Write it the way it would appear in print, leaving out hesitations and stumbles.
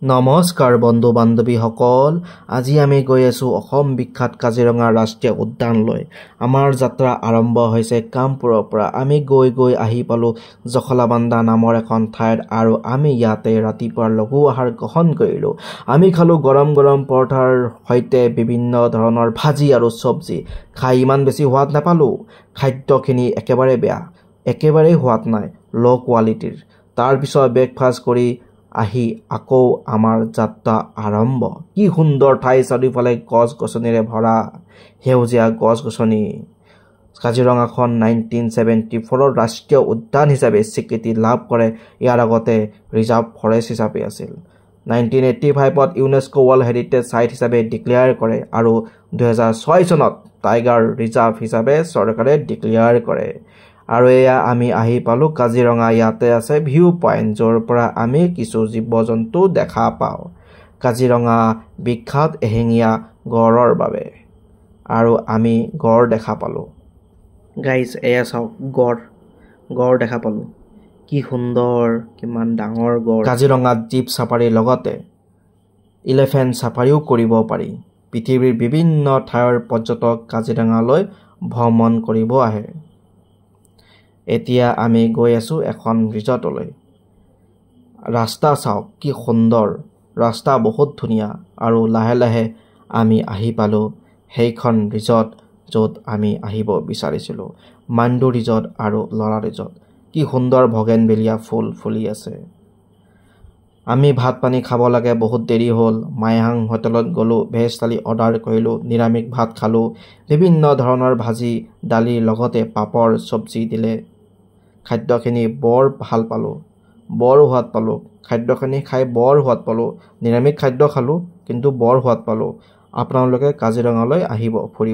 নমস্কাৰ বন্ধু বান্ধৱীসকল, আজি আমি গৈ আছো অসম বিখ্যাত কাজিৰঙা ৰাষ্ট্ৰীয় উদ্যানলৈ। আমাৰ যাত্ৰা আৰম্ভ হৈছে কামপুৰৰ পৰা। আমি গৈ আহি পালো জখলাবান্দা নামৰ এখন ঠাইত আৰু আমি ইয়াতে ৰাতিপুৱাৰ লঘু আহাৰ গ্ৰহণ কৰিলো। আমি খালো গৰম পৰঠাৰ সৈতে বিভিন্ন ধৰণৰ ভাজি আৰু চব্জি। খাই ইমান বেছি সোৱাদ নাপালো। খাদ্যখিনি একেবাৰে বেয়া, একেবাৰে সোৱাদ নাই, ল' কোৱালিটিৰ। তাৰ পিছত ব্ৰেকফাষ্ট কৰি আহি আকৌ আমাৰ যাত্ৰা আৰম্ভ। কি সুন্দৰ ঠাই, চাৰিওফালে গছ-গছনিৰে ভৰা, সেউজীয়া গছ-গছনি। কাজিৰঙাখন 1974 ৰাষ্ট্ৰীয় উদ্যান হিচাপে স্বীকৃতি লাভ কৰে। ইয়াৰ আগতে ৰিজাৰ্ভ ফৰেষ্ট হিচাপে আছিল। 1985ত ইউনেস্কো ৱৰ্ল্ড হেৰিটেজ চাইট হিচাপে ডিক্লেয়াৰ কৰে আৰু 2006 চনত টাইগাৰ ৰিজাৰ্ভ হিচাপে চৰকাৰে ডিক্লেয়াৰ কৰে। আৰু এয়া আমি আহি পালো কাজিৰঙা। ইয়াতে আছে ভিউ পইণ্ট, য'ৰ পৰা আমি কিছু জীৱ-জন্তু দেখা পাওঁ। কাজিৰঙা বিখ্যাত এশিঙীয়া গড়ৰ বাবে, আৰু আমি গড় দেখা পালোঁ। গাইজ এয়া চাওক, গড় দেখা পালোঁ। কি সুন্দৰ, কিমান ডাঙৰ গড়। কাজিৰঙাত জীপ চাফাৰীৰ লগতে ইলেফেণ্ট চাফাৰীও কৰিব পাৰি। পৃথিৱীৰ বিভিন্ন ঠাইৰ পৰ্যটক কাজিৰঙালৈ ভ্ৰমণ কৰিব আহে। এতিয়া আমি গৈ আছোঁ এখন ৰিজৰ্টলৈ। ৰাস্তা চাওক, কি সুন্দৰ ৰাস্তা, বহুত ধুনীয়া। আৰু লাহে আমি আহি পালোঁ সেইখন ৰিজৰ্ট য'ত আমি আহিব বিচাৰিছিলোঁ, মাণ্ডু ৰিজৰ্ট আৰু লৰা ৰিজৰ্ট। কি সুন্দৰ বগেনভেলিয়া ফুল ফুলি আছে। আমি ভাত পানী খাব লাগে, বহুত দেৰি হ'ল। মাইহাং হোটেলত গ'লোঁ, ভেজ থালি অৰ্ডাৰ কৰিলোঁ, নিৰামিষ ভাত খালোঁ। বিভিন্ন ধৰণৰ ভাজি দালিৰ লগতে পাপৰ চব্জি দিলে। খাদ্যখিনি বৰ ভাল পালোঁ, বৰ সোৱাদ পালোঁ। খাদ্যখিনি খাই বৰ সোৱাদ পালোঁ। নিৰামিষ খাদ্য খালোঁ, কিন্তু বৰ সোৱাদ পালোঁ। আপোনালোকে কাজিৰঙালৈ আহিব ফুৰিব।